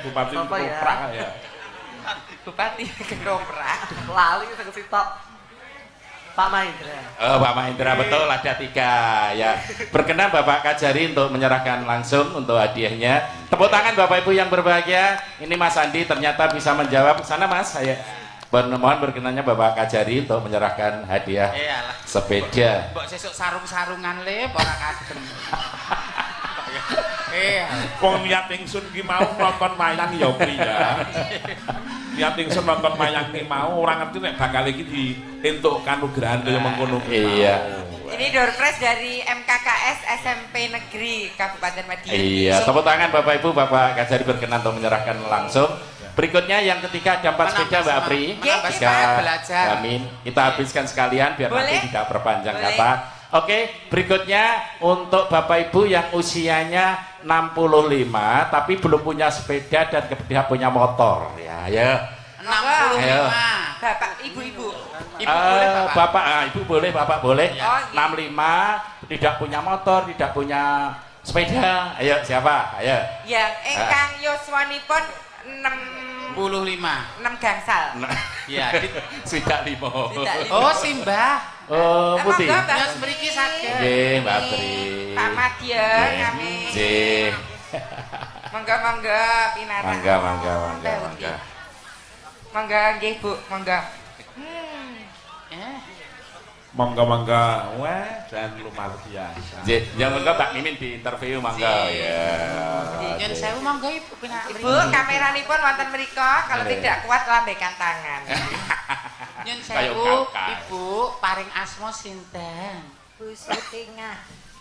Bupati
Apa ya?
Koprak ya.
Bupati Ketoprak.
Lali sing sitok. Pak Mahendra.
Oh, Pak Mahendra betul ada 3 ya. Berkenan Bapak Kajari untuk menyerahkan langsung untuk hadiahnya. Tepuk tangan Bapak Ibu yang berbahagia. Ini Mas Andi ternyata bisa menjawab. Sana Mas, saya mohon berkenannya Bapak Kajari untuk menyerahkan hadiah
Iyalah.
sepeda.
Mbok sesuk sarung-sarungan le ora kadem. Iya.
Wong niat ingsun ki mau nonton wayang ya priya. Niat ingsun nonton wayang ki mau ora ngerti nek bakal iki dientuk kanugrahan kaya mengkono.
Iya.
Ini door prize dari MKKS SMP Negeri Kabupaten Madiun.
Iya, tepuk tangan Bapak Ibu, Bapak Kajari berkenan untuk menyerahkan langsung. Berikutnya yang ketiga ada 4 sepeda Mbak Pri.
Belajar.
Amin. Kita habiskan sekalian biar
Boleh?
nanti tidak berpanjang kata. Oke, berikutnya untuk Bapak Ibu yang usianya 65 tapi belum punya sepeda dan tidak punya motor. Ya, ya.
65.
Bapak, ibu-ibu.
Ibu boleh, Bapak.
Bapak, Ibu boleh, Bapak boleh.
Oh, iya.
65 tidak punya motor, tidak punya sepeda. Ayo, siapa? Ayo.
Yang ingkang yuswanipun 6 gangsal.
Iya, sudah 5.
Tidak lima.
Oh, Simbah.
Oh, putih.
Monggo, Mbak
Yos
Pri.
mriki saged.
Nggih, Mbak Pri.
Pak Madya kami.
Nggih.
Monggo pinarak.
Mangga.
Monggo nggih Bu, monggo.
Mangga. Wah, jangan luar biasa.
Nggih, ya mangga Mbak Mimin di interview mangga ya.
Nyun sewu monggo Ibu pinarak.
Ibu, kameranipun wonten mrika, kalau tidak kuat lambaikan tangan.
Nyun
Kayak
sewu,
kakak.
Ibu paring asma sinten?
Bu Sutingah.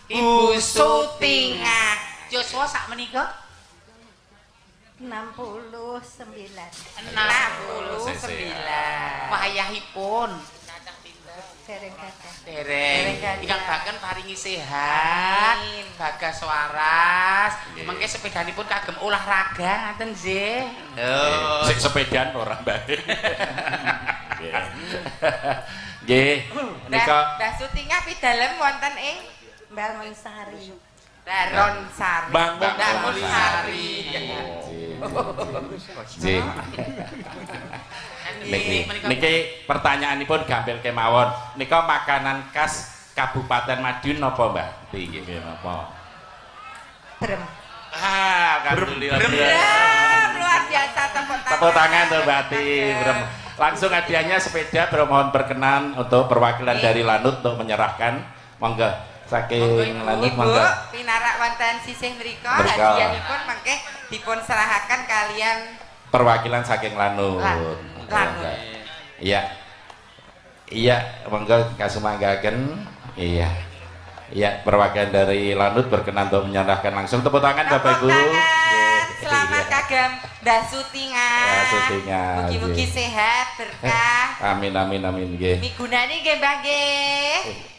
Ibu Sutingah.
Joshua sak menika
69.
69.
wayahipun
Dereng kata.
dereng
gadah.
ingkang baken paringi sehat
Amin.
gagas waras
Nggih.
mengke sepedanipun kagem olahraga ngaten nggih
Sik sepedaan ora Mbak. Nggih. Nika
Mbah Sutingah pidalem wonten ing
Bangun Sari.
Baron Sari.
Bangun
Sari.
Nggih. Niki pertanyaanipun gampil kemawon. Nika makanan khas Kabupaten Madiun napa, Mbak? Nggih, napa?
Brem.
Alhamdulillah.
Luar biasa tepuk tangan.
Tepuk tangan tuh Mbak Ti. Langsung hadiahnya sepeda, mohon berkenan untuk perwakilan dari Lanut untuk menyerahkan. Monggo saking Lanut
Ibu,
monggo.
pinarak wonten sisih mrika
Mrika.
hadiahipun mangke dipun serahaken kalian
Perwakilan saking Lanut.
Lanut.
Iya. Iya, monggo kasumanggaken. Iya. Iya, perwakilan dari Lanut berkenan untuk menyerahkan langsung. Tepuk tangan Bapak Ibu.
Selamat kagem Mbah Sutingah.
Mbah Sutingah,
Mugi-mugi
nggih.
sehat, berkah.
Amin nggih.
Migunani nggih Mbah nggih.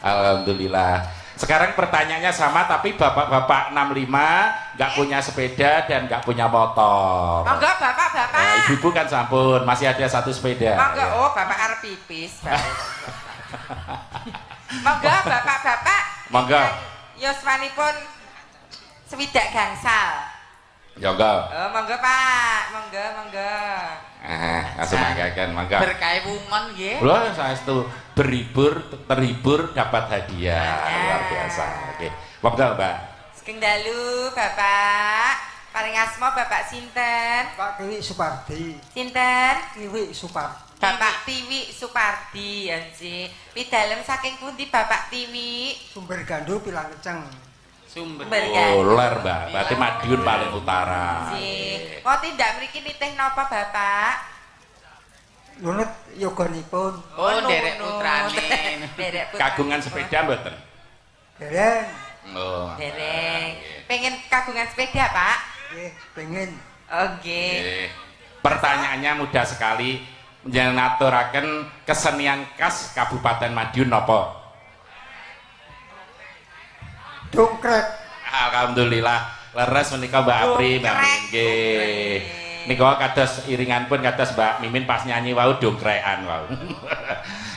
Alhamdulillah. Sekarang pertanyaannya sama tapi bapak-bapak 65 nggak punya sepeda dan nggak punya motor.
Monggo Bapak-bapak.
Nah, ibu-ibu kan sampun masih ada 1 sepeda.
Monggo,
Ya.
oh Bapak arep pipis. Monggo Bapak-bapak.
Monggo.
Yuswanipun swidak gangsal.
Monggo.
Oh, monggo Pak, monggo.
Langsung manggakan, monggo.
berkah wungon nggih
Loh, saestu terhibur dapat hadiah. Luar biasa. Oke. Monggo, Mbak.
Sugeng dalu Bapak. Paring asma Bapak sinten?
Pak Tiwi Supardi.
Sinten?
Tiwi Supardi.
Bapak Tiwi Supardi, nggih. Pidalem saking pundi Bapak Tiwi?
Sumber Gandu Pilang Keceng.
sumber
Ler, Mbak. Berarti Madiun paling utara.
Nggih. Oh, tindak mriki nitih napa Bapak?
Nunut yoganipun.
oh derek putrane
Derek putrane.
Kagungan sepeda mboten?
Dereng.
Oh.
Dereng. Pengen kagungan sepeda, Pak?
Nggih, pengen.
Oke.
Oke. Pertanyaannya mudah sekali. Mengaturaken kesenian khas Kabupaten Madiun napa?
Dongkrek.
Alhamdulillah leres menika Mbak Apri, Mbak Mimin nggih. Nika kados iringan pun kados Mbak Mimin pas nyanyi wau dongkrekan wau.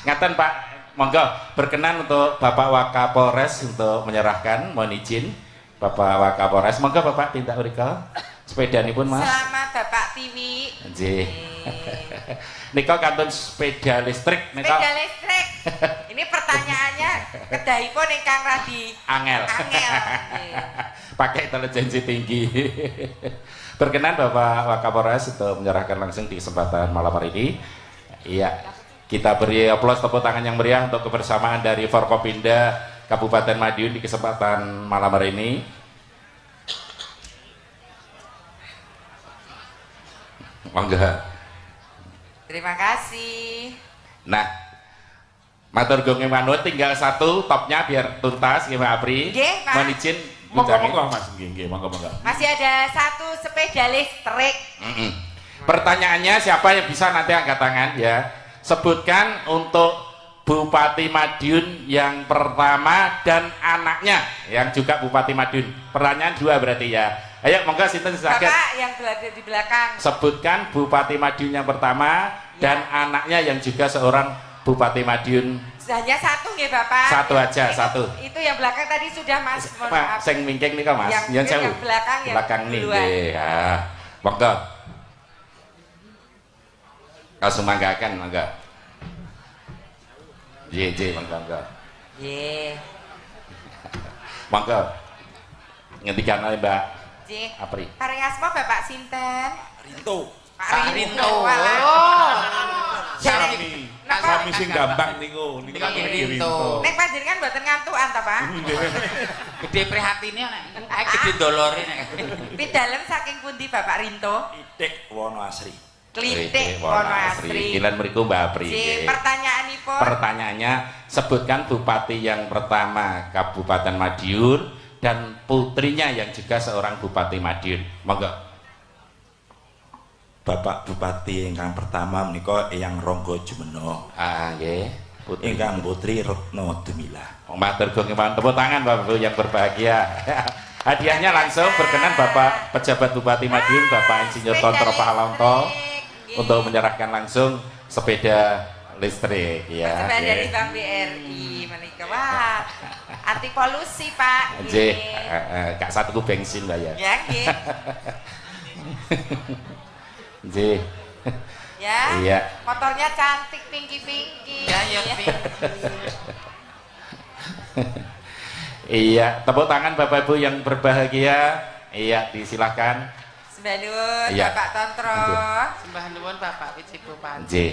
Ngaten Pak, monggo berkenan untuk Bapak Wakapolres untuk menyerahkan, mohon izin Bapak Wakapolres. Monggo Bapak tindak mrika. Sepedanipun Mas.
Selamat Bapak Tiwi.
Nggih. Nika kantun sepeda listrik nika.
Sepeda listrik. Ini pertanyaannya kedahipun ingkang radi
Angel.
angel. Nggih.
Pakai intelijensi tinggi. Berkenan Bapak Wakapolres untuk menyerahkan langsung di kesempatan malam hari ini. Iya, kita beri aplaus tepuk tangan yang meriah untuk kebersamaan dari Forkopimda Kabupaten Madiun di kesempatan malam hari ini. Monggo.
Terima kasih.
Nah, Matur gonge manut tinggal satu topnya biar tuntas nggih Mbak Apri.
Nggih, Pak.
Mohon izin
Monggo Mas, nggih, monggo.
Masih ada satu sepeda listrik.
Pertanyaannya siapa yang bisa nanti angkat tangan ya. Sebutkan untuk Bupati Madiun yang pertama dan anaknya yang juga Bupati Madiun. Pertanyaan 2 berarti ya. Ayo monggo sinten sakit.
Bapak yang berada di belakang.
Sebutkan Bupati Madiun yang pertama dan anaknya yang juga seorang Bupati Madiun.
Hanya satu nggih Bapak.
Satu aja, satu.
Itu yang belakang tadi sudah Mas. Mohon
Pak,
maaf.
sing mingking nih Mas.
Yang belakang yang
belakang nih.
duluan.
Ya. Monggo. Langsung manggakan, monggo. Ye, monggo.
Nggih.
Monggo. Ngendikan ae Mbak
Nggih.
Apri.
Paring asma Bapak sinten?
Rinto.
Pak Rinto.
Sami sing gampang niku
Rinto.
Nek panjenengan mboten ngantukan ta, Pak?
Gede prihatine nek gede dolore nek.
Pidalem saking pundi Bapak Rinto?
Titik Wonoasri.
Klitik Wonoasri.
Kilan mriku Mbak Apri.
Nggih, pertanyaanipun.
Pertanyaannya sebutkan bupati yang pertama Kabupaten Madiun dan putrinya yang juga seorang Bupati Madiun. Monggo.
Bapak Bupati ingkang pertama menika Eyang Ronggo Jumeno.
Nggih. Putri.
Ingkang Putri Retno Dumila.
Matur gonge tepuk tangan Bapak Ibu yang berbahagia. Hadiahnya langsung berkenan Bapak Pejabat Bupati Madiun Bapak Insinyur Tontro Pahalonto untuk menyerahkan langsung sepeda listrik ya.
Sepeda dari Bank BRI menika. Wah. Anti polusi, Pak.
Nggih, Kak satu bensin Mbak ya.
Ya, nggih.
Nggih.
Ya.
Iya.
Motornya cantik pinky-pinky.
Ya, ya,
Iya, tepuk tangan Bapak Ibu yang berbahagia. Iya, disilakan.
Sembah nuwun
Iya.
Bapak Tontro.
Sembah nuwun Bapak Wiji Bupati.
Nggih.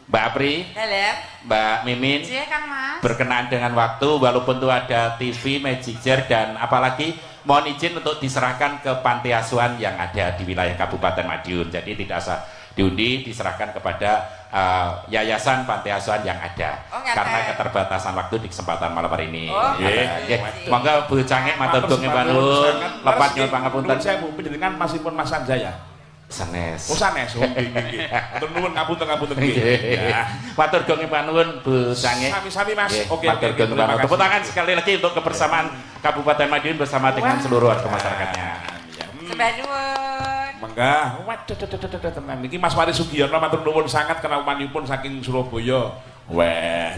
Mbak Apri,
Dalem.
Mbak Mimin,
Nggih, Kang Mas.
berkenaan dengan waktu walaupun itu ada TV, Magic Jar dan apalagi mohon izin untuk diserahkan ke panti asuhan yang ada di wilayah Kabupaten Madiun. Jadi tidak usah diundi, diserahkan kepada yayasan panti asuhan yang ada. Karena keterbatasan waktu di kesempatan malam hari ini. Nggih. Monggo Bu Cangik matur gonge panun, lepat nyuwun pangapunten.
Saya Bu panjenengan masihpun Mas Sanjaya.
Sanes.
Oh sanes, nggih. Matur nuwun ngapunten nggih.
Matur gonge panuwun Bu Cangik.
Sami-sami Mas. Oke.
Matur gonge panuwun. Tepuk tangan sekali lagi untuk kebersamaan Kabupaten Madiun bersama dengan seluruh warga masyarakatnya.
Sembah nuwun.
Menggah. Waduh tenan iki Mas Wari Sugiono matur nuwun sangat karena umanipun saking Surabaya. Wah,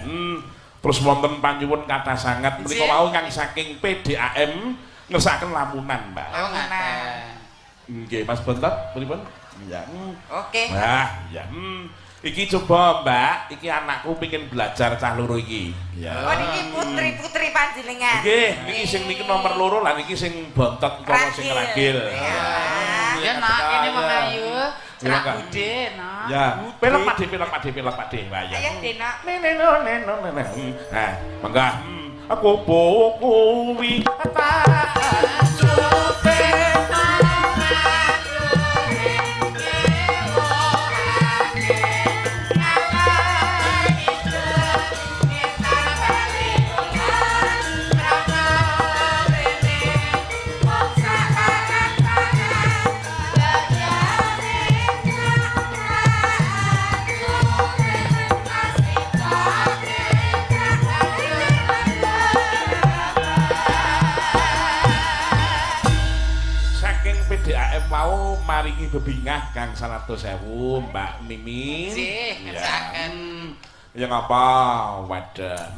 terus wonten panjuwun kathah sangat menika wau kang saking PDAM ngersakaken lamunan, Mbak.
Lamunan.
Nggih, Mas Bontot, pripun? Iya.
Oke.
Nah, iya. Iki coba, Mbak, iki anakku pengen belajar cah loro iki. Ya.
Oh, niki putri-putri panjenengan.
Nggih, niki sing niki nomor loro lan iki sing Bontot utawa sing ragil.
Ya, Nak, ini Mang Ayu. Cerak Bude, Nak.
Ya, pelok Pakde, Mbak ya.
Ayo, Dena.
Neno. Nah, mangga. Aku kuwi mau maringi bebingah Kang 100.000 Mbak Mimin.
Nggih,
ya ngapa? Wadah.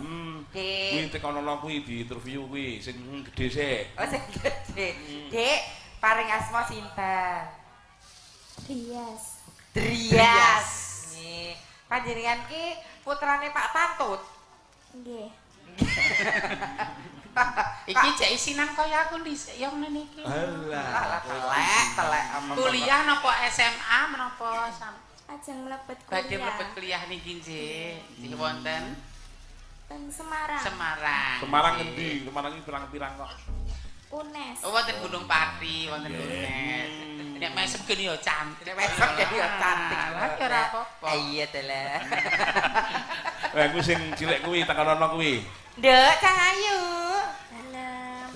Kuwi tekan ana kuwi di interview kuwi sing gedhe sik.
Oh, sing gedhe. Dek, paring asma sinten?
Drias.
Drias. Nggih. Panjenengan ki putrane Pak Tantut.
Nggih.
Iki cek isinan kaya aku dhisik yo ngene iki.
Alah,
telek.
Kuliah napa SMA menapa
Ajeng mlebet
badhe
kuliah.
mlebet kuliah niki nggih. Nggih wonten
Teng Semarang.
Semarang ngendi? Semarang iki pirang-pirang kok.
UNES.
Oh, wonten Gunung Pati, wonten UNES. Nek mesep geni yo cantik.
Nek mesep geni yo cantik.
Lah ya ora apa-apa.
Iya, Tele.
kuwi sing cilik kuwi tekan ana kuwi.
Nduk Cahayu.
Dalem.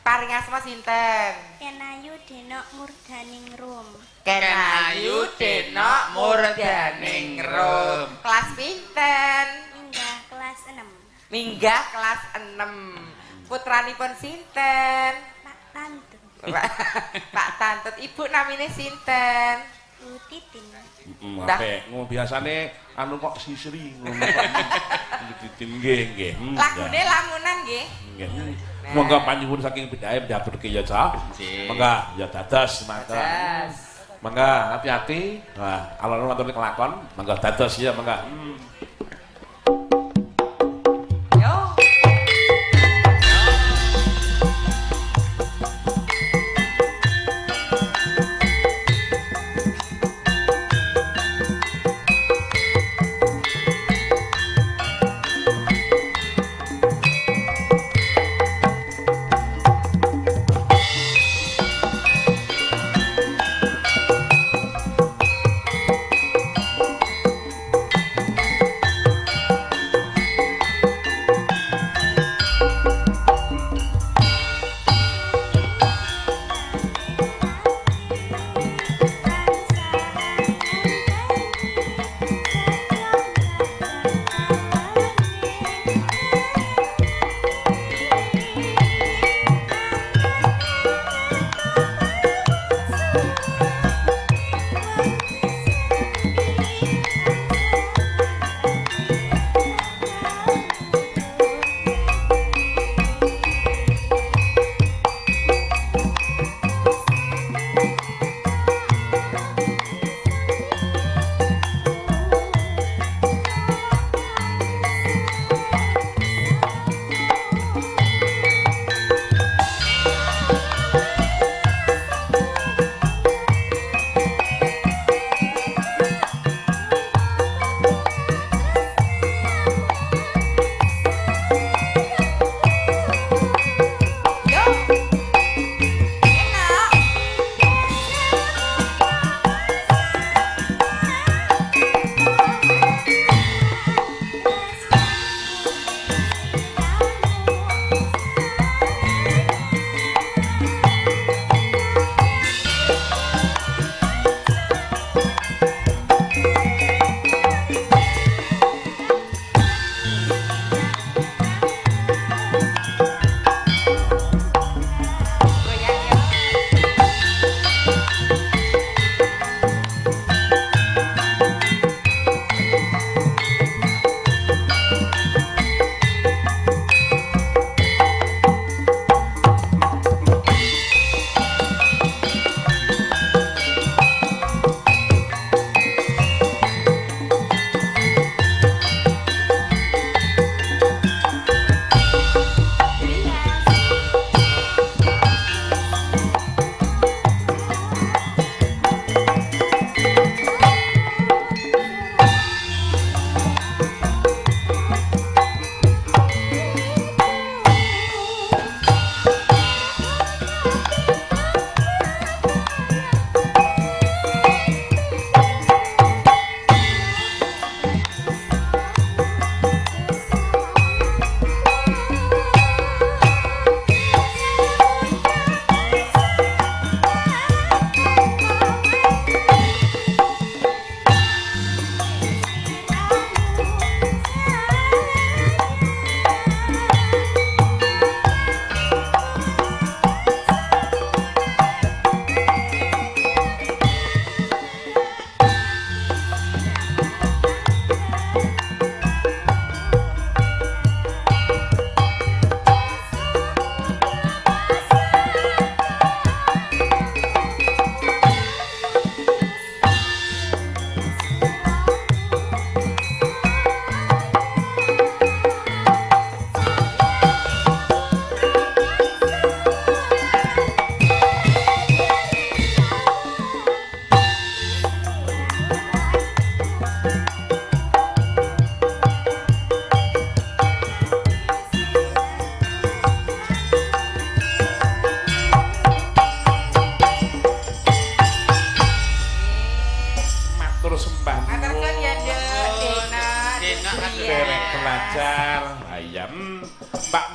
Paring asma sinten?
Kenayu Denok Murdaningrum.
Kenayu Denok Murdaningrum. Kelas pinten?
Minggah kelas 6.
Minggah kelas 6. Putranipun sinten?
Pak Tantun.
Pak Tantut. Ibu namine sinten?
Bu Titin.
Apik, ngono biasane anu kok sisri ngono kok. Titin nggih.
Lagune lamunan nggih.
Nggih. Monggo panjenengan saking bedahe diaturke ya, Cak. Monggo ya dados mangga. Monggo hati-hati. Wah, alon matur kelakon, monggo dados ya, monggo.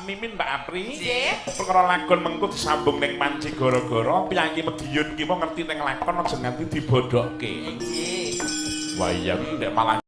Mimin Mbak Apri.
Nggih.
Perkara lakon mengko disambung ning Panci Gara-gara, piyanyi Medion ki mau ngerti ning lakon aja nganti dibodokke.
Nggih.
Wayang nek malah